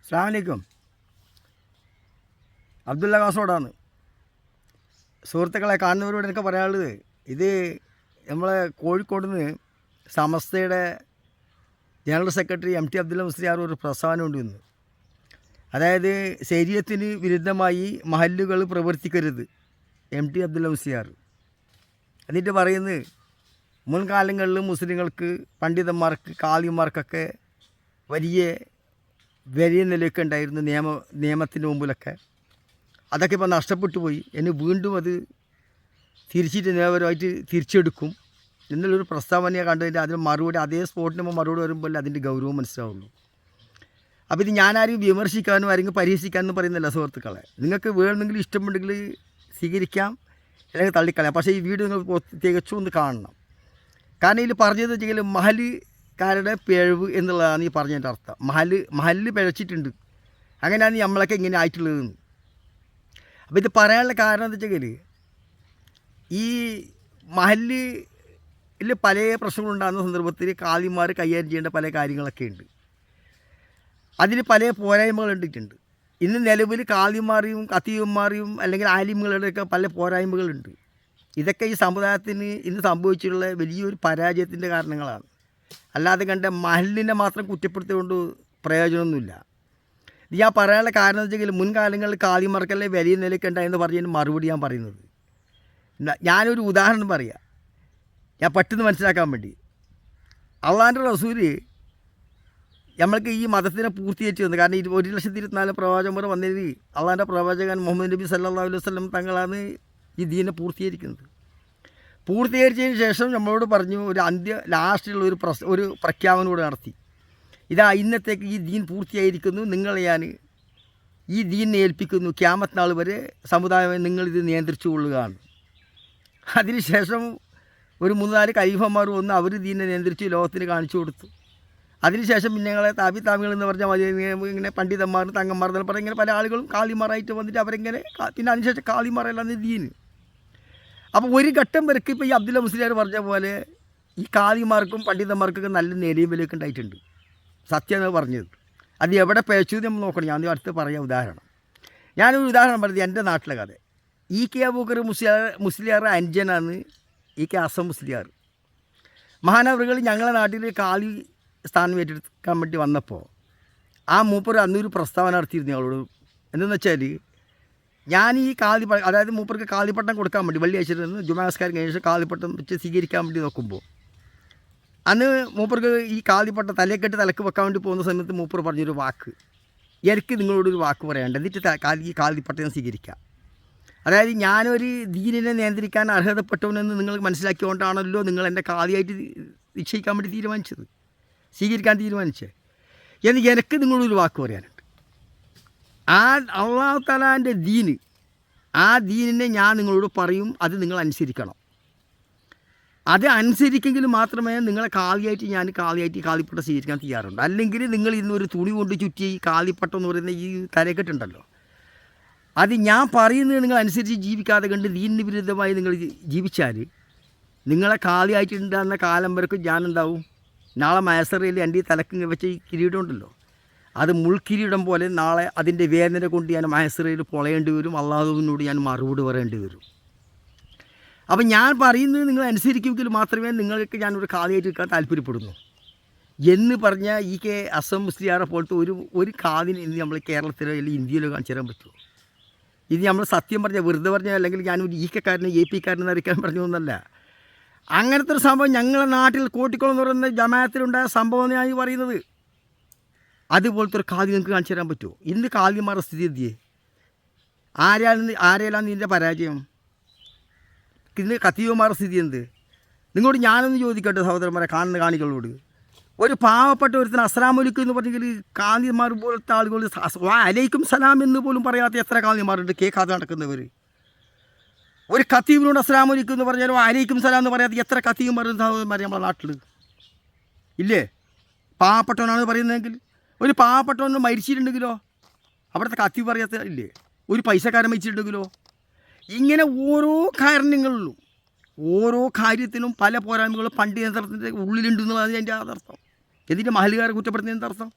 അസ്സലാമു അലൈക്കും. അബ്ദുള്ള കാസർഗോഡാണ്. സുഹൃത്തുക്കളെ, കാണുന്നവരോട് എനിക്ക് പറയാനുള്ളത്, ഇത് നമ്മളെ കോഴിക്കോട് നിന്ന് സമസ്തയുടെ general secretary MT Abdulla Musliyar ഒരു പ്രസ്താവന കൊണ്ടുവന്നു. അതായത് ശരീഅത്തിന് വിരുദ്ധമായി മഹല്ലുകൾ പ്രവർത്തിക്കരുത്. MT അബ്ദുള്ള മുസ്ലിയാർ എന്നിട്ട് പറയുന്നത്, മുൻകാലങ്ങളിൽ മുസ്ലിങ്ങൾക്ക്, പണ്ഡിതന്മാർക്ക്, കാളിമാർക്കൊക്കെ വലിയ നിലയൊക്കെ ഉണ്ടായിരുന്നു നിയമത്തിൻ്റെ മുമ്പിലൊക്കെ. അതൊക്കെ ഇപ്പോൾ നഷ്ടപ്പെട്ടു പോയി. ഇനി വീണ്ടും അത് തിരിച്ചിട്ട് നിയമപരമായിട്ട് തിരിച്ചെടുക്കും എന്നുള്ളൊരു പ്രസ്താവനയാണ് കണ്ടതിൻ്റെ അതിന് മറുപടി, അതേ സ്പോട്ടിന് മറുപടി വരുമ്പോൾ അതിൻ്റെ ഗൗരവം മനസ്സിലാവുള്ളൂ. അപ്പോൾ ഇത് ഞാനാരും വിമർശിക്കാനും ആരെങ്കിലും പരിഹസിക്കാനും പറയുന്നില്ല സുഹൃത്തുക്കളെ. നിങ്ങൾക്ക് വേണമെങ്കിൽ ഇഷ്ടമുണ്ടെങ്കിൽ സ്വീകരിക്കാം, അല്ലെങ്കിൽ തള്ളിക്കളയാം. പക്ഷേ ഈ വീഡിയോ നിങ്ങൾ തികച്ചും ഒന്ന് കാണണം. കാരണം ഇതിൽ പറഞ്ഞത് വെച്ചെങ്കിൽ മഹലുകാരുടെ പിഴവ് എന്നുള്ളതാണ് ഈ പറഞ്ഞതിൻ്റെ അർത്ഥം. മഹല് പിഴച്ചിട്ടുണ്ട്, അങ്ങനെയാണ് നമ്മളൊക്കെ ഇങ്ങനെ ആയിട്ടുള്ളതെന്ന്. അപ്പോൾ ഇത് പറയാനുള്ള കാരണം എന്താ വെച്ചെങ്കിൽ, ഈ മഹല്ലിൽ പല പ്രശ്നങ്ങളുണ്ടാകുന്ന സന്ദർഭത്തിൽ കാളിമാർ കൈകാര്യം ചെയ്യേണ്ട പല കാര്യങ്ങളൊക്കെ ഉണ്ട്. അതിന് പല പോരായ്മകൾ ഉണ്ടിട്ടുണ്ട്. ഇന്ന് നിലവിൽ കാളിമാരെയും ഖത്തീബുമാരെയും അല്ലെങ്കിൽ ആലിമുകളുടെയൊക്കെ പല പോരായ്മകളുണ്ട്. ഇതൊക്കെ ഈ സമുദായത്തിന് ഇന്ന് സംഭവിച്ചിട്ടുള്ള വലിയൊരു പരാജയത്തിൻ്റെ കാരണങ്ങളാണ്. അല്ലാതെ കണ്ട മഹലിനെ മാത്രം കുറ്റപ്പെടുത്തിക്കൊണ്ട് പ്രയോജനമൊന്നുമില്ല. ഇത് ഞാൻ പറയാനുള്ള കാരണം എന്ന് വെച്ചെങ്കിൽ, മുൻകാലങ്ങളിൽ കാളിമാർക്കല്ലേ വലിയ നിലയ്ക്ക് ഉണ്ടായെന്ന് പറഞ്ഞതിന് മറുപടി ഞാൻ പറയുന്നത്. ഞാനൊരു ഉദാഹരണം പറയാം, ഞാൻ പെട്ടെന്ന് മനസ്സിലാക്കാൻ വേണ്ടി. അള്ളാൻ്റെ റസൂല് നമ്മൾക്ക് ഈ മതത്തിനെ പൂർത്തീകരിച്ചു തന്നു. കാരണം 1,24,000 പ്രവാചകന്മാർ വന്നതിൽ അള്ളാൻ്റെ പ്രവാചകൻ മുഹമ്മദ് നബി സല്ലല്ലാഹു അലൈഹി വസല്ലം തങ്ങളാണ് ഈ ദീനെ പൂർത്തീകരിക്കുന്നത്. പൂർത്തീകരിച്ചതിന് ശേഷം നമ്മളോട് പറഞ്ഞു, ലാസ്റ്റിലുള്ള ഒരു പ്രഖ്യാപനം കൂടെ നടത്തി. ഇതാ, ഇന്നത്തേക്ക് ഈ ദീൻ പൂർത്തിയായിരിക്കുന്നു, നിങ്ങളെ ഞാൻ ഈ ദീനിനെ ഏൽപ്പിക്കുന്നു, ഖിയാമത്ത് നാൾ വരെ സമുദായം നിങ്ങളിത് നിയന്ത്രിച്ചു കൊള്ളുകയാണ്. അതിനുശേഷം ഒരു 3-4 ഖലീഫന്മാർ വന്ന് അവർ ദീനിനെ നിയന്ത്രിച്ച് ലോകത്തിന് കാണിച്ചു കൊടുത്തു. അതിനുശേഷം പിന്നെ ഞങ്ങളെ താമികൾ എന്ന് പറഞ്ഞാൽ മതി, ഇങ്ങനെ പണ്ഡിതന്മാർ, തങ്ങന്മാർ എന്നൊക്കെ പറഞ്ഞാൽ ഇങ്ങനെ പല ആളുകളും കാളിമാറായിട്ട് വന്നിട്ട് അവരെങ്ങനെ, പിന്നെ അതിനുശേഷം കാളിമാറല്ലാന്ന് ദീന്. അപ്പോൾ ഒരു ഘട്ടം വരയ്ക്ക് ഇപ്പോൾ ഈ അബ്ദുള്ള മുസ്ലിയാർ പറഞ്ഞ പോലെ ഈ കാളിമാർക്കും പണ്ഡിതന്മാർക്കൊക്കെ നല്ല നിലയും വിലയൊക്കെ ഉണ്ടായിട്ടുണ്ട്. സത്യമാണ് പറഞ്ഞത്. അത് എവിടെ പേച്ചു നമ്മൾ നോക്കണം. ഞാൻ അടുത്ത് പറയാം ഉദാഹരണം. ഞാനൊരു ഉദാഹരണം പറഞ്ഞത് എൻ്റെ നാട്ടിലെ കഥ. EK Abubakar Musliyar അഞ്ചനാണ് EK Assam Musliyar. മഹാനവറുകൾ ഞങ്ങളുടെ നാട്ടിൽ കാളി സ്ഥാനം ഏറ്റെടുക്കാൻ വേണ്ടി വന്നപ്പോൾ ആ മൂപ്പർ അന്നൊരു പ്രസ്താവന നടത്തിയിരുന്നു ഞങ്ങളോട്. എന്തെന്ന് വെച്ചാൽ, ഞാൻ ഈ അതായത് മൂപ്പർക്ക് കാളിപ്പട്ടം കൊടുക്കാൻ വേണ്ടി വെള്ളിയാഴ്ച ജുമാസ്കാരം കഴിഞ്ഞ ശേഷം കാളിപ്പട്ടം വെച്ച് സ്വീകരിക്കാൻ വേണ്ടി നോക്കുമ്പോൾ, അന്ന് മൂപ്പർക്ക് ഈ കാളിപ്പട്ടം തലക്കെട്ട് തലക്ക് വെക്കാൻ വേണ്ടി പോകുന്ന സമയത്ത് മൂപ്പർ പറഞ്ഞൊരു വാക്ക്, എനിക്ക് നിങ്ങളോടൊരു വാക്ക് പറയാണ്ട്, എന്നിട്ട് ഈ കാളിപ്പട്ടം സ്വീകരിക്കാം. അതായത് ഞാനൊരു ദീനിനെ നിയന്ത്രിക്കാൻ അർഹതപ്പെട്ടവനെന്ന് നിങ്ങൾ മനസ്സിലാക്കിക്കൊണ്ടാണല്ലോ നിങ്ങൾ എൻ്റെ കാളിയായിട്ട് നിശ്ചയിക്കാൻ വേണ്ടി സ്വീകരിക്കാൻ തീരുമാനിച്ചത് എന്ന് എനിക്ക് നിങ്ങളൊരു വാക്ക് പറയാനുണ്ട്. ആ അല്ലാഹു തആലാൻ്റെ ദീന്, ആ ദീനിനെ ഞാൻ നിങ്ങളോട് പറയും, അത് നിങ്ങൾ അനുസരിക്കണം. അത് അനുസരിക്കെങ്കിൽ മാത്രമേ നിങ്ങളെ കാളിയായിട്ട് കാളിപ്പട്ടം സ്വീകരിക്കാൻ തയ്യാറുണ്ട്. അല്ലെങ്കിൽ നിങ്ങൾ ഇന്നൊരു തുണി കൊണ്ട് ചുറ്റി ഈ കാളിപ്പട്ടം എന്ന് പറയുന്ന ഈ തലക്കെട്ടുണ്ടല്ലോ, അത് ഞാൻ പറയുന്നത് നിങ്ങൾ അനുസരിച്ച് ജീവിക്കാതെ കണ്ട് ദീനിന് വിരുദ്ധമായി നിങ്ങൾ ജീവിച്ചാൽ നിങ്ങളെ കാളിയായിട്ടുണ്ടാകുന്ന കാലം വരെക്കും ഞാനെന്താവും, നാളെ മയസറയിൽ എൻ്റെ ഈ തലക്ക് വെച്ച ഈ കിരീടം ഉണ്ടല്ലോ, അത് മുൾക്കിരീടം പോലെ നാളെ അതിൻ്റെ വേദന കൊണ്ട് ഞാൻ മയസറയിൽ പൊളയേണ്ടി വരും. അള്ളാഹുവിനോട് ഞാൻ മറുപടി പറയേണ്ടി വരും. അപ്പം ഞാൻ പറയുന്നത് നിങ്ങൾ അനുസരിക്കുമെങ്കിൽ മാത്രമേ നിങ്ങൾക്ക് ഞാനൊരു കാളിയായിട്ട് നിൽക്കാൻ താല്പര്യപ്പെടുന്നു എന്ന് പറഞ്ഞാൽ EK അസം മുസ്ലിയാറെ പോലത്തെ ഒരു കാതിന് ഇന്ന് നമ്മൾ കേരളത്തിലോ അല്ലെങ്കിൽ ഇന്ത്യയിലോ കാണിച്ചു തരാൻ പറ്റുമോ? ഇത് നമ്മൾ സത്യം പറഞ്ഞാൽ, വെറുതെ പറഞ്ഞാൽ, അല്ലെങ്കിൽ ഞാനൊരു EK-കാരനെ AP-കാരനെ അറിയിക്കാൻ പറഞ്ഞൊന്നല്ല. അങ്ങനത്തെ ഒരു സംഭവം ഞങ്ങളുടെ നാട്ടിൽ കോട്ടിക്കുളം എന്ന് പറയുന്ന ജമാഅത്തിലുണ്ടായ സംഭവം ഞാൻ പറയുന്നത്. അതുപോലത്തെ ഒരു കാതി നിങ്ങൾക്ക് കാണിച്ചു തരാൻ പറ്റുമോ? ഇന്ന് കാളിമാരുടെ സ്ഥിതി എന്തിയേ? ആരെയാണ് ഇതിൻ്റെ പരാജയം? ഇന്ന് ഖത്തീബുമാരുടെ സ്ഥിതി എന്ത്? നിങ്ങളോട് ഞാനൊന്ന് ചോദിക്കട്ടെ സഹോദരന്മാരെ, കാണുന്ന കാണികളോട്. ഒരു പാവപ്പെട്ട ഒരുത്തിന് അസ്സലാമു അലൈക്കും എന്ന് പറഞ്ഞെങ്കിൽ കാളിമാർ പോലത്തെ ആളുകൾ അലൈക്കും സലാം എന്ന് പോലും പറയാത്ത എത്ര കാളിമാരുണ്ട് കേൾക്കാതെ നടക്കുന്നവർ. ഒരു ഖത്തീബിനോട് അസ്സലാമു അലൈക്കും എന്ന് പറഞ്ഞാലും അലൈക്കും സലാം എന്ന് പറയാത്ത എത്ര ഖത്തീബുമാർ സഹോദരന്മാർ നമ്മുടെ നാട്ടിൽ ഇല്ലേ? പാവപ്പെട്ടവനാണ് പറയുന്നതെങ്കിൽ, ഒരു പാവപ്പെട്ടവന് മരിച്ചിട്ടുണ്ടെങ്കിലോ അവിടുത്തെ ഖത്തീബ് പറയാത്ത ഇല്ലേ? ഒരു പൈസക്കാരൻ മരിച്ചിട്ടുണ്ടെങ്കിലോ? ഇങ്ങനെ ഓരോ കാരണങ്ങളിലും ഓരോ കാര്യത്തിനും പല പോരായ്മകളും പണ്ഡിതത്തിൻ്റെ ഉള്ളിലുണ്ടെന്നുള്ളതാണ് എൻ്റെ അർത്ഥം. എന്നിട്ട് മഹലുകാരെ കുറ്റപ്പെടുത്തുന്നതിൻ്റെ അർത്ഥം.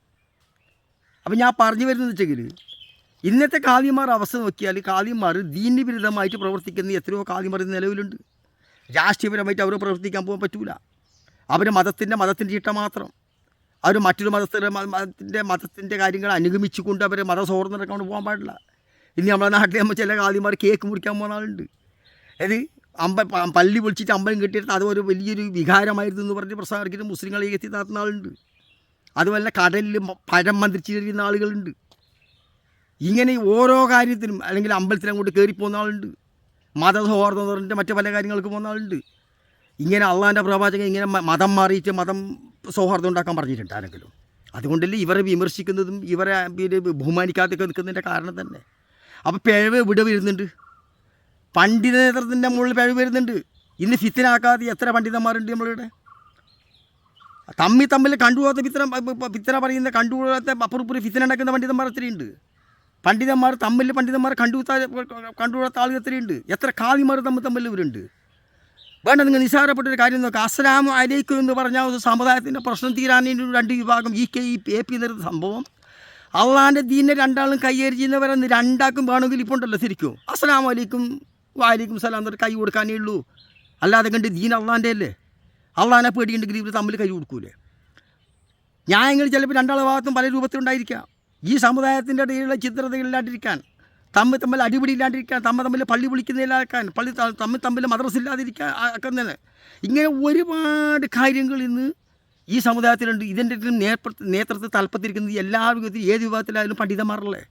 അപ്പം ഞാൻ പറഞ്ഞു വരുന്നത് വെച്ചെങ്കിൽ ഇന്നത്തെ കാളിമാർ അവസ്ഥ നോക്കിയാൽ കാളിമാർ ദീന് വിരുദ്ധമായിട്ട് പ്രവർത്തിക്കുന്ന എത്രയോ കാളിമാർ നിലവിലുണ്ട്. രാഷ്ട്രീയപരമായിട്ട് അവർ പ്രവർത്തിക്കാൻ പോകാൻ പറ്റൂല. അവർ മതത്തിൻ്റെ ചിട്ട മാത്രം. അവർ മറ്റൊരു മതത്തിൻ്റെ കാര്യങ്ങൾ അനുഗമിച്ചുകൊണ്ട് അവർ മതസൗഹൃദം പോകാൻ പാടില്ല. ഇനി നമ്മളെ നാട്ടിൽ നമ്മൾ ചില കാളിമാർ കേക്ക് മുറിക്കാൻ പോകുന്ന ആളുണ്ട്. അത് പള്ളി വിളിച്ചിട്ട് അമ്പലം കെട്ടിയിട്ട് അതൊരു വലിയൊരു വികാരമായിരുന്നു എന്ന് പറഞ്ഞ് പ്രസാദിച്ചിട്ട് മുസ്ലിങ്ങളെ എത്തി താത്തുന്ന ആളുണ്ട്. അതുപോലെ കടലിൽ പഴം മന്ത്രിച്ചിരിക്കുന്ന ആളുകളുണ്ട്. ഇങ്ങനെ ഓരോ കാര്യത്തിനും അല്ലെങ്കിൽ അമ്പലത്തിൽ അങ്ങോട്ട് കയറിപ്പോകുന്ന ആളുണ്ട്. മതസൗഹാർദ്ദം എന്ന് പറഞ്ഞിട്ട് മറ്റു പല കാര്യങ്ങൾക്ക് പോകുന്ന ആളുണ്ട്. ഇങ്ങനെ അള്ളാൻ്റെ പ്രവാചകൻ ഇങ്ങനെ മതം മാറിയിട്ട് മതം സൗഹാർദ്ദം ഉണ്ടാക്കാൻ പറഞ്ഞിട്ടുണ്ട് ആരെങ്കിലും. അതുകൊണ്ടല്ലേ ഇവരെ വിമർശിക്കുന്നതും ഇവരെ ബഹുമാനിക്കാതൊക്കെ നിൽക്കുന്നതിൻ്റെ കാരണം തന്നെ. അപ്പോൾ പിഴവ് ഇവിടെ വരുന്നുണ്ട്, പണ്ഡിത നേതൃത്വത്തിൻ്റെ മുകളിൽ പിഴവ് വരുന്നുണ്ട്. ഇന്ന് ഫിത്തിനാക്കാതെ എത്ര പണ്ഡിതന്മാരുണ്ട് നമ്മളിവിടെ. തമ്മിൽ കണ്ടുപോകാത്ത ഫിത്തന പറയുന്ന കണ്ടുപോകാത്ത അപ്പുറപ്പുറം ഫിത്തന ഉണ്ടാക്കുന്ന പണ്ഡിതന്മാർ എത്രയുണ്ട്. പണ്ഡിതന്മാർ കണ്ടുകൂടാത്ത ആളുകൾ എത്രയുണ്ട്. എത്ര കാളിമാർ തമ്മിൽ ഇവരുണ്ട്. വേണ്ട, നിങ്ങൾ നിസ്സാരപ്പെട്ടൊരു കാര്യം നോക്കുക. അസ്സലാമു അലൈക്കും എന്ന് പറഞ്ഞാൽ ഒരു സമുദായത്തിൻ്റെ പ്രശ്നം തീരാൻ രണ്ട് വിഭാഗം AP എന്നൊരു സംഭവം. അള്ളാൻ്റെ ദീനെ രണ്ടാളും കയ്യേറി ചെയ്യുന്നവരെ രണ്ടാക്കും വേണമെങ്കിൽ ഇപ്പോൾ ഉണ്ടല്ലോ ശരിക്കും. അസ്സലാമു അലൈക്കും വലൈക്കും സലാം എന്നൊരു കൈ കൊടുക്കാനേ ഉള്ളൂ. അല്ലാതെ കണ്ട് ദീൻ അള്ളാൻ്റെ അല്ലേ. അള്ളാനെ പേടിയുണ്ടെങ്കിൽ ഇവർ തമ്മിൽ കൈ കൊടുക്കൂലേ. ന്യായങ്ങൾ ചിലപ്പോൾ രണ്ടാളെ ഭാഗത്തും പല രൂപത്തിലുണ്ടായിരിക്കാം. ഈ സമുദായത്തിൻ്റെ ഇടയിലുള്ള ചിത്രതകളില്ലാണ്ടിരിക്കാൻ, തമ്മിൽ അടിപിടി ഇല്ലാണ്ടിരിക്കാൻ, തമ്മിൽ പള്ളി വിളിക്കുന്നില്ലാക്കാൻ, തമ്മിൽ മദ്രസ ഇല്ലാതിരിക്കാൻ ആക്കുന്നതിന് ഇങ്ങനെ ഒരുപാട് കാര്യങ്ങൾ ഇന്ന് ഈ സമുദായത്തിലുണ്ട്. ഇതിൻ്റെ നേതൃത്വത്തിൽ തലപ്പത്തിരിക്കുന്നത് എല്ലാ വിധത്തിൽ ഏത് വിഭാഗത്തിലായാലും പണ്ഡിതന്മാരല്ലേ.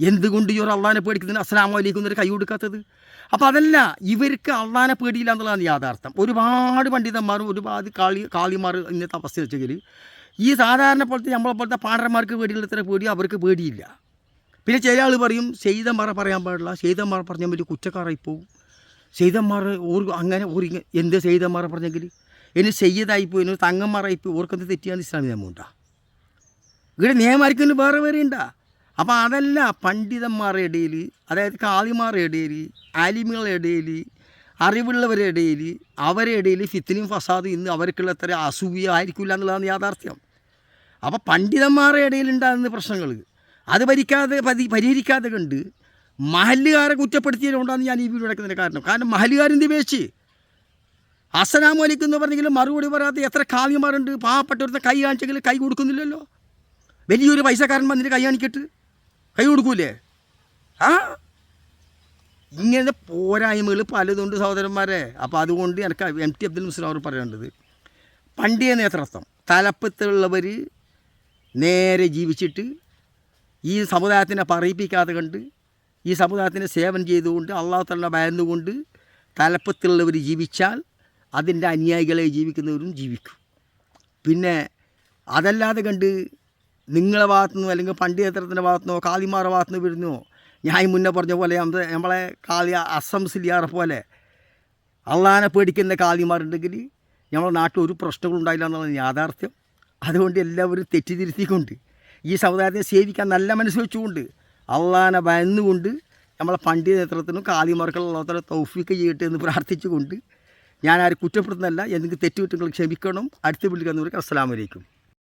എന്തുകൊണ്ട് ഈ ഒരു അള്ളാനെ പേടിക്കുന്നതിന് അസ്സലാമു അലൈക്കും എന്നൊരു കൈ കൊടുക്കാത്തത്? അപ്പോൾ അതല്ല, ഇവർക്ക് അള്ളാനെ പേടിയില്ല എന്നുള്ളതാണ് യാഥാർത്ഥ്യം. ഒരുപാട് പണ്ഡിതന്മാരും ഒരുപാട് കാളിമാർ ഇന്നത്തെ അവസ്ഥ വെച്ചെങ്കിൽ ഈ സാധാരണ പോലത്തെ നമ്മളെ പോലത്തെ പാടന്മാർക്ക് പേടിയുള്ള ഇത്ര പേടി അവർക്ക് പേടിയില്ല. പിന്നെ ചില ആൾ പറയും സെയ്തന്മാരെ പറയാൻ പാടില്ല, സെയ്തന്മാരെ പറഞ്ഞാൽ വലിയ കുറ്റക്കാരായി പോകും. സെയ്തന്മാർ അങ്ങനെ എന്ത് സെയ്തന്മാരെ പറഞ്ഞെങ്കിൽ ഇനി സെയ്യതായിപ്പോയി, ഇനി തങ്ങന്മാരായിപ്പോയി, ഓർക്കെന്ത് തെറ്റിയാണ് ഇസ്ലാമിക നിയമം ഉണ്ടാ. ഇവിടെ നിയമമാർക്കും വേറെ വേറെ ഉണ്ടാ. അപ്പോൾ അതല്ല, പണ്ഡിതന്മാരുടെ ഇടയിൽ, അതായത് കാളിമാരുടെ ഇടയിൽ, ആലിമുകളുടെ ഇടയിൽ, അറിവുള്ളവരുടെ ഇടയിൽ, അവരുടെ ഇടയിൽ ഫിത്തിനും ഫസാദും ഇന്ന് അവർക്കുള്ള അത്ര അസൂയ ആയിരിക്കില്ല എന്നുള്ളതാണ് യാഥാർത്ഥ്യം. അപ്പോൾ പണ്ഡിതന്മാരുടെ ഇടയിലുണ്ടാകുന്ന പ്രശ്നങ്ങൾ അത് പരിഹരിക്കാതെ കണ്ട് മഹല്ലുകാരെ കുറ്റപ്പെടുത്തിയതുകൊണ്ടാണ് ഞാൻ ഈ വീഡിയോ എടുക്കുന്നതിൻ്റെ കാരണം മഹല്ലുകാരെന്ത് പേശി അസ്സലാമു അലൈക്കും എന്ന് പറഞ്ഞെങ്കിലും മറുപടി പറയാത്ത എത്ര കാവ്യന്മാരുണ്ട്. പാവപ്പെട്ടവരുടെ കൈ കാണിച്ചെങ്കിൽ കൈ കൊടുക്കുന്നില്ലല്ലോ. വലിയൊരു പൈസക്കാരൻ വന്നിട്ട് കൈ കാണിക്കിട്ട് കൈ കൊടുക്കൂലേ? ഇങ്ങനെ പോരായ്മകൾ പലതുണ്ട് സഹോദരന്മാരെ. അപ്പോൾ അതുകൊണ്ട് എനിക്ക് MT അബ്ദുൽ മുസ്ലിം അവർ പറയേണ്ടത്, പണ്ഡിത നേതൃത്വം തലപ്പത്തുള്ളവർ നേരെ ജീവിച്ചിട്ട് ഈ സമുദായത്തിനെ പറയിപ്പിക്കാതെ കണ്ട് ഈ സമുദായത്തിന് സേവനം ചെയ്തുകൊണ്ട് അള്ളാഹു തആല ഭയന്നുകൊണ്ട് തലപ്പത്തുള്ളവർ ജീവിച്ചാൽ അതിൻ്റെ അനുയായികളെ ജീവിക്കുന്നവരും ജീവിക്കും. പിന്നെ അതല്ലാതെ കണ്ട് നിങ്ങളെ ഭാഗത്തുനിന്നോ അല്ലെങ്കിൽ പണ്ഡിതത്തിൻ്റെ ഭാഗത്തുനിന്നോ കാളിമാരുടെ ഭാഗത്തുനിന്ന് വരുന്നോ, ഞാൻ മുന്നേ പറഞ്ഞ പോലെ നമ്മളെ കാളി അസംസിലിയാറെ പോലെ അള്ളാനെ പേടിക്കുന്ന കാളിമാരുണ്ടെങ്കിൽ നമ്മളെ നാട്ടിൽ ഒരു പ്രശ്നങ്ങളും ഉണ്ടായില്ല എന്നുള്ളത് യാഥാർത്ഥ്യം. അതുകൊണ്ട് എല്ലാവരും തെറ്റിതിരുത്തിക്കൊണ്ട് ഈ സമുദായത്തെ സേവിക്കാൻ നല്ല മനസ്സ് വെച്ചുകൊണ്ട് അള്ളാനെ ഭയന്നുകൊണ്ട് നമ്മളെ പണ്ഡിത നേതൃത്വത്തിനും കാളിമാർക്കുള്ള തൗഫീക്ക് ചെയ്യട്ടെ എന്ന് പ്രാർത്ഥിച്ചുകൊണ്ട് ഞാൻ ആരും കുറ്റപ്പെടുത്തുന്നതല്ല. എന്തെങ്കിലും തെറ്റുകുറ്റങ്ങൾ ക്ഷമിക്കണം. അടുത്ത വിളിക്കുന്നവർക്ക് അസ്സലാമു അലൈക്കും.